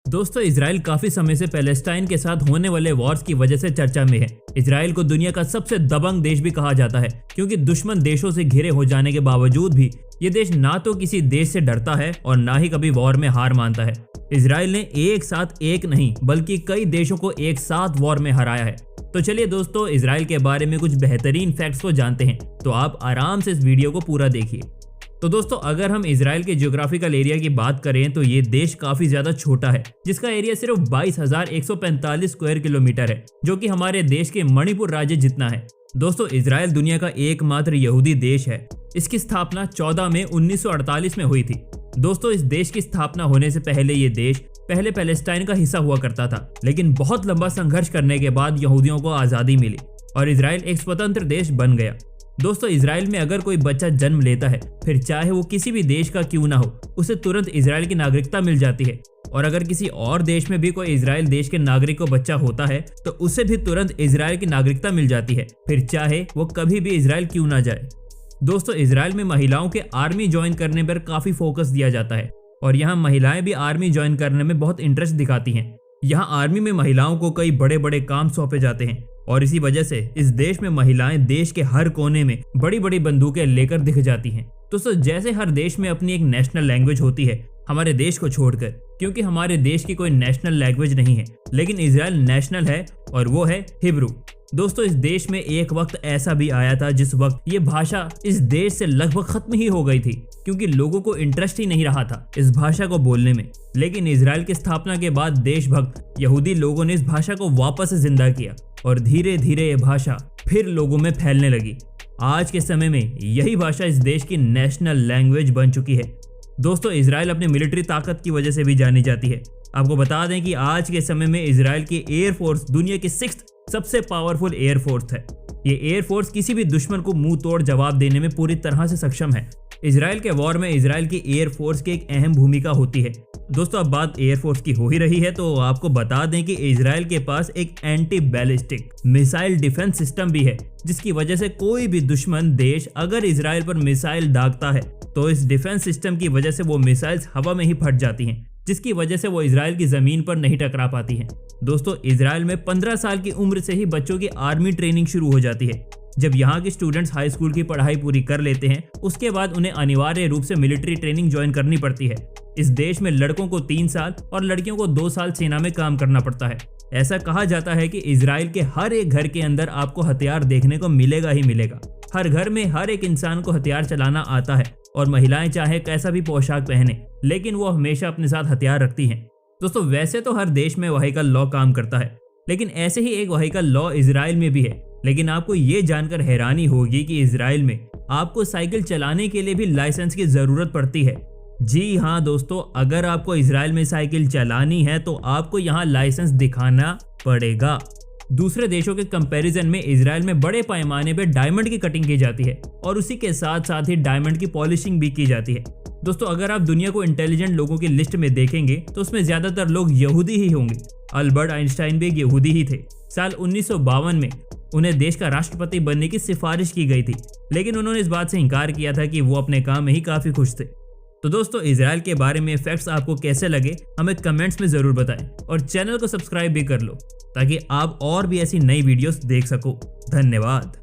दोस्तों इजराइल काफी समय से पैलेस्टाइन के साथ होने वाले वॉर्स की वजह से चर्चा में है। इजराइल को दुनिया का सबसे दबंग देश भी कहा जाता है क्योंकि दुश्मन देशों से घिरे हो जाने के बावजूद भी ये देश ना तो किसी देश से डरता है और ना ही कभी वॉर में हार मानता है। इजराइल ने एक साथ एक नहीं बल्कि कई देशों को एक साथ वॉर में हराया है। तो चलिए दोस्तों इजराइल के बारे में कुछ बेहतरीन फैक्ट्स को जानते हैं, तो आप आराम से इस वीडियो को पूरा देखिए। तो दोस्तों अगर हम इजराइल के ज्योग्राफिकल एरिया की बात करें तो ये देश काफी ज्यादा छोटा है, जिसका एरिया सिर्फ 22,145 स्क्वायर किलोमीटर है, जो कि हमारे देश के मणिपुर राज्य जितना है। दोस्तों इजराइल दुनिया का एकमात्र यहूदी देश है। इसकी स्थापना 14 मई 1948 में हुई थी। दोस्तों इस देश की स्थापना होने से पहले ये देश पहले पैलेस्टाइन का हिस्सा हुआ करता था, लेकिन बहुत लंबा संघर्ष करने के बाद यहूदियों को आजादी मिली और इजराइल एक स्वतंत्र देश बन गया। दोस्तों इजराइल में अगर कोई बच्चा जन्म लेता है, फिर चाहे वो किसी भी देश का क्यों ना हो, उसे तुरंत इजराइल की नागरिकता मिल जाती है। और अगर किसी और देश में भी कोई इजराइल देश के नागरिक को बच्चा होता है तो उसे भी तुरंत इजराइल की नागरिकता मिल जाती है, फिर चाहे वो कभी भी इजराइल क्यों ना जाए। दोस्तों इजराइल में महिलाओं के आर्मी ज्वाइन करने पर काफी फोकस दिया जाता है और यहाँ महिलाएं भी आर्मी ज्वाइन करने में बहुत इंटरेस्ट दिखाती हैं। यहाँ आर्मी में महिलाओं को कई बड़े बड़े काम सौंपे जाते हैं और इसी वजह से इस देश में महिलाएं देश के हर कोने में बड़ी बड़ी बंदूकें लेकर दिख जाती हैं। दोस्तों जैसे हर देश में अपनी एक नेशनल लैंग्वेज होती है, हमारे देश को छोड़कर, क्योंकि हमारे देश की कोई नेशनल लैंग्वेज नहीं है, लेकिन इजराइल नेशनल है और वो है हिब्रू। दोस्तों इस देश में एक वक्त ऐसा भी आया था जिस वक्त ये भाषा इस देश से लगभग खत्म ही हो गई थी, क्योंकि लोगों को इंटरेस्ट ही नहीं रहा था इस भाषा को बोलने में। लेकिन इजराइल की स्थापना के बाद देशभक्त यहूदी लोगों ने इस भाषा को वापस से जिंदा किया और धीरे धीरे ये भाषा फिर लोगों में फैलने लगी। आज के समय में यही भाषा इस देश की नेशनल लैंग्वेज बन चुकी है। दोस्तों इजराइल अपनी मिलिट्री ताकत की वजह से भी जानी जाती है। आपको बता दें कि आज के समय में इजराइल की एयरफोर्स दुनिया की 6th सबसे पावरफुल एयरफोर्स है। ये एयरफोर्स किसी भी दुश्मन को मुंह तोड़ जवाब देने में पूरी तरह से सक्षम है। इजराइल के वॉर में इजराइल की एयरफोर्स की एक अहम भूमिका होती है। दोस्तों अब बात एयरफोर्स की हो ही रही है तो आपको बता दें कि इजराइल के पास एक anti ballistic missile defence system भी है, जिसकी वजह से कोई भी दुश्मन देश अगर इजराइल पर मिसाइल दागता है तो इस डिफेंस सिस्टम की वजह से वो मिसाइल्स हवा में ही फट जाती हैं, जिसकी वजह से वो इजराइल की जमीन पर नहीं टकरा पाती हैं। दोस्तों इजराइल में 15 साल की उम्र से ही बच्चों की आर्मी ट्रेनिंग शुरू हो जाती है। जब यहाँ के स्टूडेंट्स हाई स्कूल की पढ़ाई पूरी कर लेते हैं, उसके बाद उन्हें अनिवार्य रूप से मिलिट्री ट्रेनिंग ज्वाइन करनी पड़ती है। इस देश में लड़कों को 3 साल और लड़कियों को 2 साल सेना में काम करना पड़ता है। ऐसा कहा जाता है कि इजराइल के हर एक घर के अंदर आपको हथियार देखने को मिलेगा ही मिलेगा। हर घर में हर एक इंसान को हथियार चलाना आता है और महिलाएं चाहे कैसा भी पोशाक पहने, लेकिन वो हमेशा अपने साथ हथियार रखती हैं। दोस्तों वैसे तो हर देश में व्हीकल लॉ काम करता है, लेकिन ऐसे ही एक व्हीकल लॉ इजराइल में भी है। लेकिन आपको ये जानकर हैरानी होगी कि इजराइल में आपको साइकिल चलाने के लिए भी लाइसेंस की जरूरत पड़ती है। जी हाँ दोस्तों, अगर आपको इजराइल में साइकिल चलानी है तो आपको यहाँ लाइसेंस दिखाना पड़ेगा। दूसरे देशों के कंपैरिजन में इजराइल में बड़े पैमाने पे डायमंड की कटिंग की जाती है और उसी के साथ साथ ही डायमंड की पॉलिशिंग भी की जाती है। दोस्तों अगर आप दुनिया को इंटेलिजेंट लोगों की लिस्ट में देखेंगे तो उसमें ज्यादातर लोग यहूदी ही होंगे। अल्बर्ट आइंस्टाइन भी एक यहूदी ही थे। साल 1952 में उन्हें देश का राष्ट्रपति बनने की सिफारिश की गई थी, लेकिन उन्होंने इस बात से इनकार किया था कि वो अपने काम में ही काफी खुश थे। तो दोस्तों इजराइल के बारे में फैक्ट्स आपको कैसे लगे हमें कमेंट्स में जरूर बताएं और चैनल को सब्सक्राइब भी कर लो ताकि आप और भी ऐसी नई वीडियोस देख सको। धन्यवाद।